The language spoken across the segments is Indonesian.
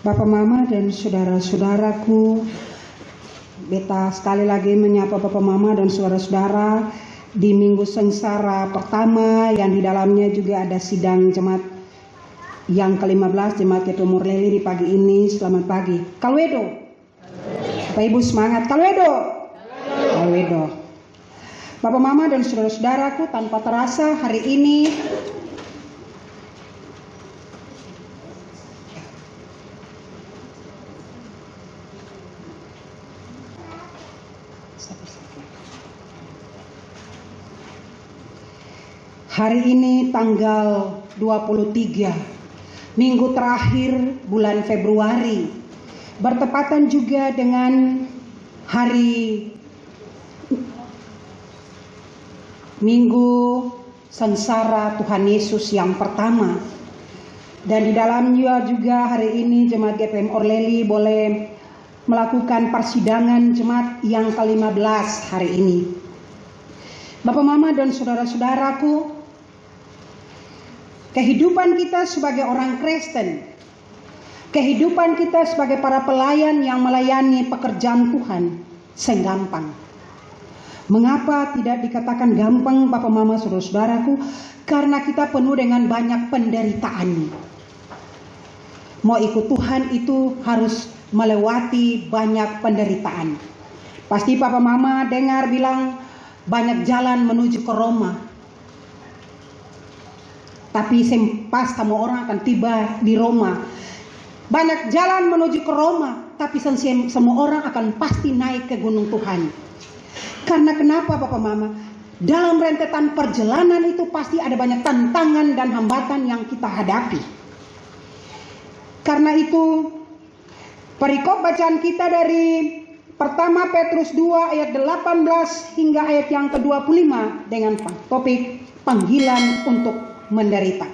Bapak Mama dan saudara-saudaraku, beta sekali lagi menyapa Bapak Mama dan saudara-saudara di Minggu Sengsara pertama yang di dalamnya juga ada sidang jemaat yang ke-15 Jemaat GPM Orleli di pagi ini. Selamat pagi. Kalwedo. Bapak Ibu semangat. Kalwedo. Kalwedo. Bapak Mama dan saudara-saudaraku, tanpa terasa hari ini tanggal 23 minggu terakhir bulan Februari, bertepatan juga dengan hari Minggu Sengsara Tuhan Yesus yang pertama. Dan di dalamnya juga hari ini Jemaat GPM Orleli boleh melakukan persidangan jemaat yang ke-15 hari ini. Bapak Mama dan saudara-saudaraku, kehidupan kita sebagai orang Kristen, kehidupan kita sebagai para pelayan yang melayani pekerjaan Tuhan, senggampang. Mengapa tidak dikatakan gampang Bapak Mama saudara-saudaraku? Karena kita penuh dengan banyak penderitaan. Mau ikut Tuhan itu harus melewati banyak penderitaan. Pasti Bapak Mama dengar bilang banyak jalan menuju ke Roma. Tapi pas semua orang akan tiba di Roma. Banyak jalan menuju ke Roma, tapi semua orang akan pasti naik ke gunung Tuhan. Karena kenapa Bapak Mama? Dalam rentetan perjalanan itu pasti ada banyak tantangan dan hambatan yang kita hadapi. Karena itu perikop bacaan kita dari pertama Petrus 2 ayat 18 hingga ayat yang ke-25 dengan topik panggilan untuk menderita.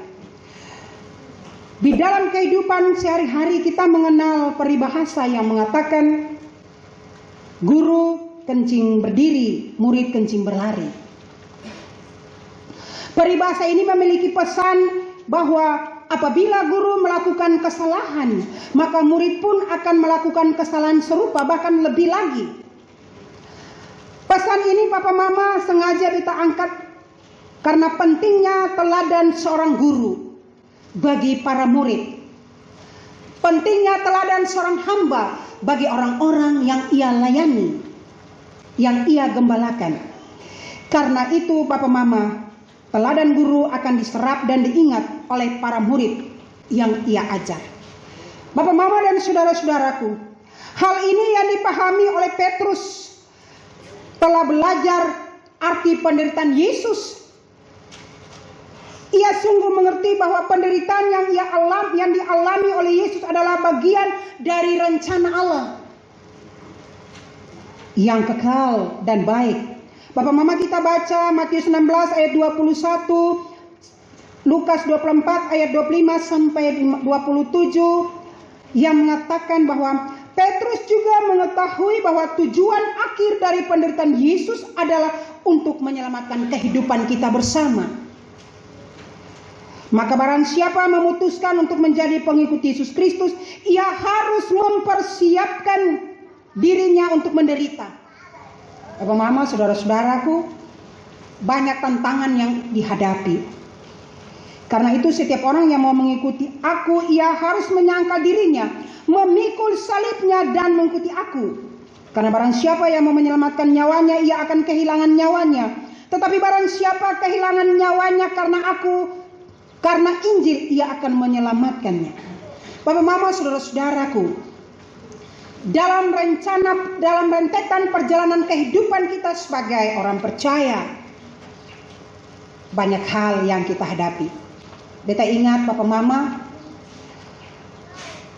Di dalam kehidupan sehari-hari kita mengenal peribahasa yang mengatakan guru kencing berdiri, murid kencing berlari. Peribahasa ini memiliki pesan bahwa apabila guru melakukan kesalahan, maka murid pun akan melakukan kesalahan serupa, bahkan lebih lagi. Pesan ini Papa Mama sengaja kita angkat karena pentingnya teladan seorang guru bagi para murid. Pentingnya teladan seorang hamba bagi orang-orang yang ia layani, yang ia gembalakan. Karena itu Papa Mama, teladan guru akan diserap dan diingat oleh para murid yang ia ajar. Bapak Mama dan saudara-saudaraku, hal ini yang dipahami oleh Petrus telah belajar arti penderitaan Yesus. Ia sungguh mengerti bahwa penderitaan yang dialami oleh Yesus adalah bagian dari rencana Allah yang kekal dan baik. Bapak Mama kita baca Matius 16 ayat 21, Lukas 24 ayat 25 sampai 27 yang mengatakan bahwa Petrus juga mengetahui bahwa tujuan akhir dari penderitaan Yesus adalah untuk menyelamatkan kehidupan kita bersama. Maka barang siapa memutuskan untuk menjadi pengikut Yesus Kristus, ia harus mempersiapkan dirinya untuk menderita. Bapak Mama, saudara-saudaraku, banyak tantangan yang dihadapi. Karena itu setiap orang yang mau mengikuti aku, ia harus menyangkal dirinya, memikul salibnya dan mengikuti aku. Karena barang siapa yang mau menyelamatkan nyawanya, ia akan kehilangan nyawanya. Tetapi barang siapa kehilangan nyawanya karena aku, karena Injil, ia akan menyelamatkannya. Bapak Mama, saudara-saudaraku, dalam rentetan perjalanan kehidupan kita sebagai orang percaya, banyak hal yang kita hadapi. Beta ingat Bapak Mama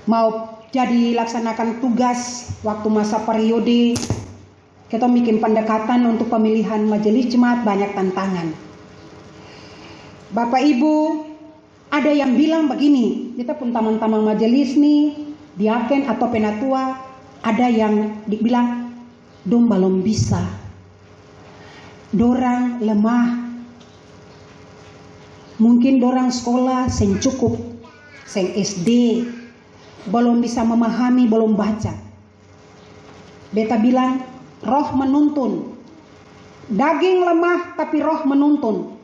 mau jadi laksanakan tugas waktu masa periode, kita bikin pendekatan untuk pemilihan majelis jemaat, banyak tantangan. Bapak Ibu, ada yang bilang begini, kita pun taman-taman majelis nih, diaken atau penatua, ada yang dibilang dong belum bisa, dorang lemah, mungkin dorang sekolah seng cukup, seng SD, belum bisa memahami, belum baca. Beta bilang roh menuntun. Daging lemah tapi roh menuntun.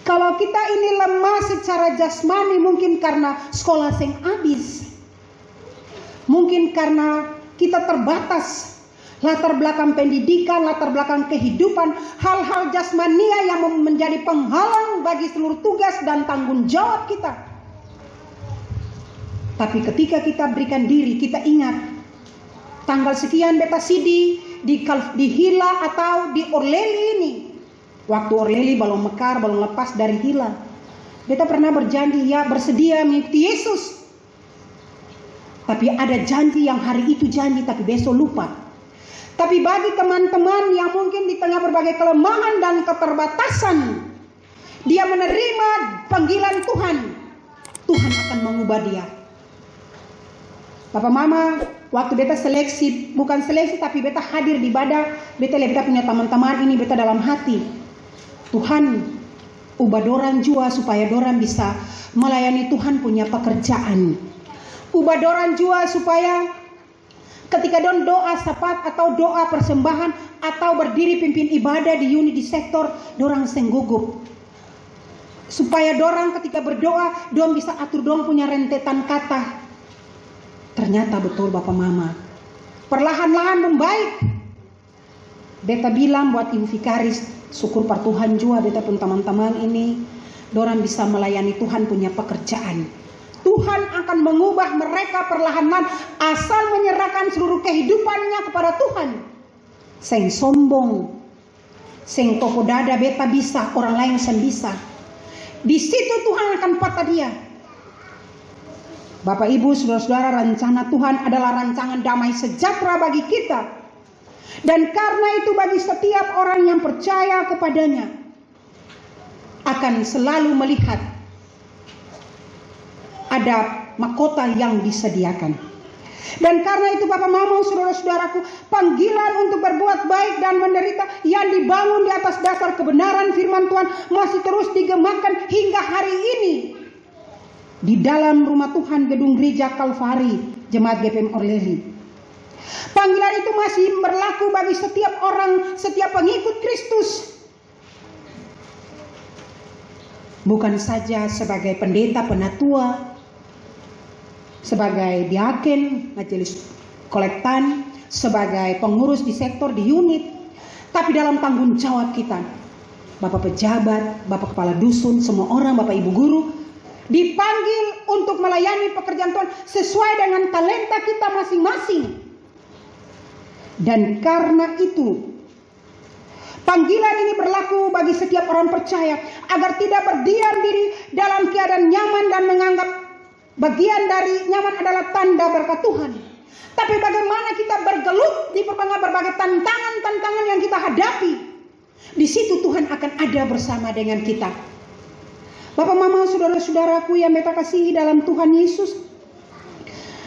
Kalau kita ini lemah secara jasmani mungkin karena sekolah sing habis. Mungkin karena kita terbatas latar belakang pendidikan, latar belakang kehidupan, hal-hal jasmania yang menjadi penghalang bagi seluruh tugas dan tanggung jawab kita. Tapi ketika kita berikan diri, kita ingat tanggal sekian beta sidi di Hila atau di Orleli ini. Waktu Orleli belum mekar, belum lepas dari Hila. Beta pernah berjanji ya bersedia mengikuti Yesus. Tapi ada janji yang hari itu janji tapi besok lupa. Tapi bagi teman-teman yang mungkin di tengah berbagai kelemahan dan keterbatasan, dia menerima panggilan Tuhan, Tuhan akan mengubah dia. Bapak Mama, waktu beta seleksi, bukan seleksi tapi beta hadir di ibadah, beta lihat beta punya teman-teman ini, beta dalam hati, Tuhan ubah dorang jua supaya dorang bisa melayani Tuhan punya pekerjaan. Ubah dorang jua supaya ketika don doa sapat atau doa persembahan atau berdiri pimpin ibadah di unit di sektor, dorang seng gugup. Supaya dorang ketika berdoa, dorang bisa atur dorang punya rentetan kata. Ternyata betul Bapak Mama, perlahan-lahan membaik. Beta bilang buat Ibu Vikaris, syukur per Tuhan jua beta pun teman-teman ini, dorang bisa melayani Tuhan punya pekerjaan. Tuhan akan mengubah mereka perlahan-lahan asal menyerahkan seluruh kehidupannya kepada Tuhan. Seng sombong, seng toko dada beta bisa, orang lain sen bisa. Di situ Tuhan akan patah dia. Bapak Ibu, saudara-saudara, rencana Tuhan adalah rancangan damai sejahtera bagi kita. Dan karena itu bagi setiap orang yang percaya kepadanya akan selalu melihat ada mahkota yang disediakan. Dan karena itu Bapak Mama, saudara-saudaraku, panggilan untuk berbuat baik dan menderita yang dibangun di atas dasar kebenaran firman Tuhan masih terus digemakan hingga hari ini. Di dalam rumah Tuhan gedung gereja Kalvari, Jemaat GPM Orleli. Panggilan itu masih berlaku bagi setiap orang, setiap pengikut Kristus. Bukan saja sebagai pendeta penatua, sebagai diaken, majelis kolektan, sebagai pengurus di sektor, di unit, tapi dalam tanggung jawab kita. Bapak pejabat, Bapak kepala dusun, semua orang, Bapak Ibu guru, dipanggil untuk melayani pekerjaan Tuhan sesuai dengan talenta kita masing-masing. Dan karena itu panggilan ini berlaku bagi setiap orang percaya agar tidak berdiam diri dalam keadaan nyaman dan menganggap bagian dari nyaman adalah tanda berkat Tuhan. Tapi bagaimana kita bergelut di berbagai tantangan-tantangan yang kita hadapi. Di situ Tuhan akan ada bersama dengan kita. Bapak Mama, saudara-saudaraku yang beta kasihi dalam Tuhan Yesus,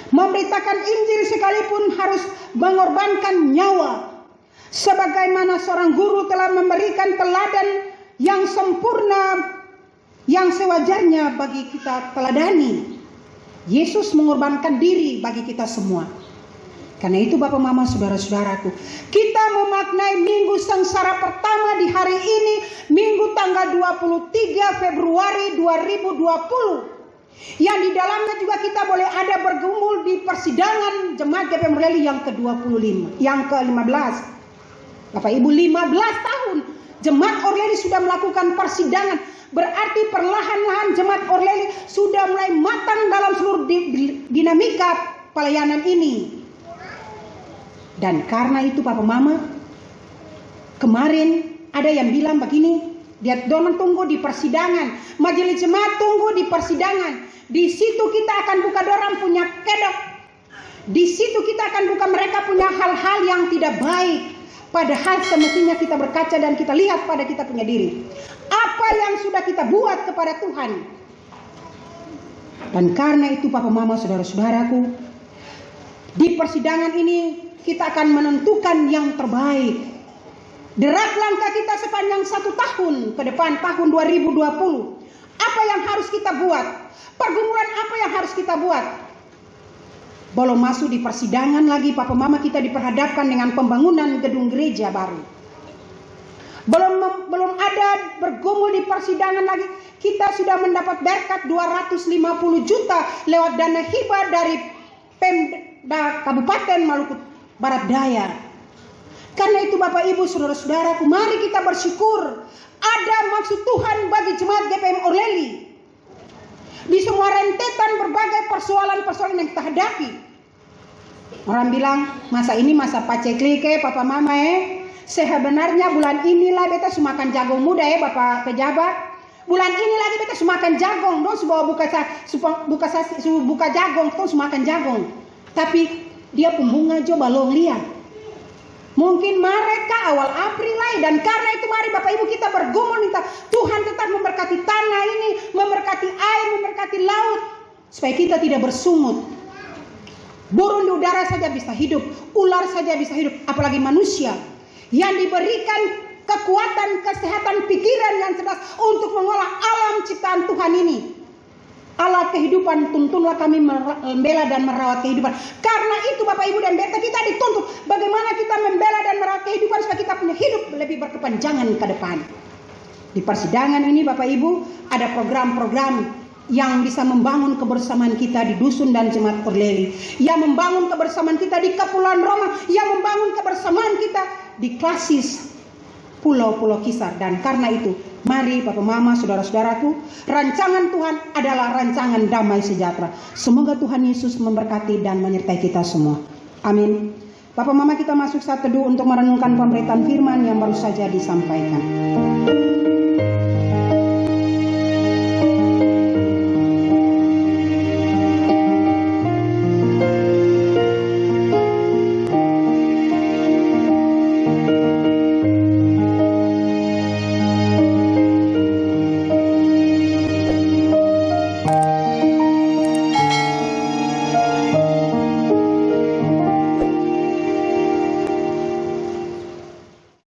memberitakan Injil sekalipun harus mengorbankan nyawa. Sebagaimana seorang guru telah memberikan teladan yang sempurna, yang sewajarnya bagi kita teladani. Yesus mengorbankan diri bagi kita semua. Karena itu Bapak Mama, saudara-saudaraku, kita memaknai minggu sengsara pertama di hari ini, minggu tanggal 23 Februari 2020. Yang di dalamnya juga kita boleh ada bergumul di persidangan Jemaat GPM Orleli yang ke-25, yang ke-15. Bapak Ibu, 15 tahun Jemaat Orleli sudah melakukan persidangan. Berarti perlahan-lahan Jemaat Orleli sudah mulai matang dalam seluruh dinamika pelayanan ini. Dan karena itu Papa Mama, kemarin ada yang bilang begini, dia dorang tunggu di persidangan, majelis jemaat tunggu di persidangan. Di situ kita akan buka dorang punya kedok. Di situ kita akan buka mereka punya hal-hal yang tidak baik. Padahal semestinya kita berkaca dan kita lihat pada kita punya diri. Apa yang sudah kita buat kepada Tuhan. Dan karena itu Papa Mama, saudara-saudaraku, di persidangan ini kita akan menentukan yang terbaik. Derap langkah kita sepanjang 1 tahun ke depan, tahun 2020. Apa yang harus kita buat? Pergumulan apa yang harus kita buat? Belum masuk di persidangan lagi, Papa Mama kita diperhadapkan dengan pembangunan gedung gereja baru. Belum ada bergumul di persidangan lagi, kita sudah mendapat berkat 250 juta lewat dana hibah dari Pemda Kabupaten Maluku Barat Daya. Karena itu Bapak Ibu saudara-saudaraku, mari kita bersyukur ada maksud Tuhan bagi jemaat GPM Orleli. Di semua rentetan berbagai persoalan-persoalan yang kita hadapi. Orang bilang, masa ini masa paceklik Papa Mama sebenarnya bulan inilah beta sumakan jagung muda Bapak pejabat. Bulan ini lagi beta sumakan jagung, dong sebawa buka jagung, dong sumakan jagung. Tapi dia pembunga coba long lihat. Mungkin mereka awal April lah, dan karena itu mari Bapak Ibu kita bergumul minta Tuhan tetap memberkati tanah ini, memberkati air, memberkati laut, supaya kita tidak bersungut. Burung di udara saja bisa hidup, ular saja bisa hidup, apalagi manusia yang diberikan kekuatan, kesehatan pikiran yang cerdas untuk mengolah alam ciptaan Tuhan ini. Allah kehidupan, tuntunlah kami membela dan merawat kehidupan. Karena itu Bapak Ibu dan Beta kita dituntut bagaimana kita membela dan merawat kehidupan supaya kita punya hidup lebih berkepanjangan ke depan. Di persidangan ini Bapak Ibu ada program-program yang bisa membangun kebersamaan kita di dusun dan jemaat Orleli, yang membangun kebersamaan kita di Kepulauan Roma, yang membangun kebersamaan kita di Klasis Pulau-Pulau Kisar. Dan karena itu mari Bapak Mama saudara-saudaraku, rancangan Tuhan adalah rancangan damai sejahtera. Semoga Tuhan Yesus memberkati dan menyertai kita semua. Amin. Bapak Mama kita masuk saat teduh untuk merenungkan pemberitaan firman yang baru saja disampaikan.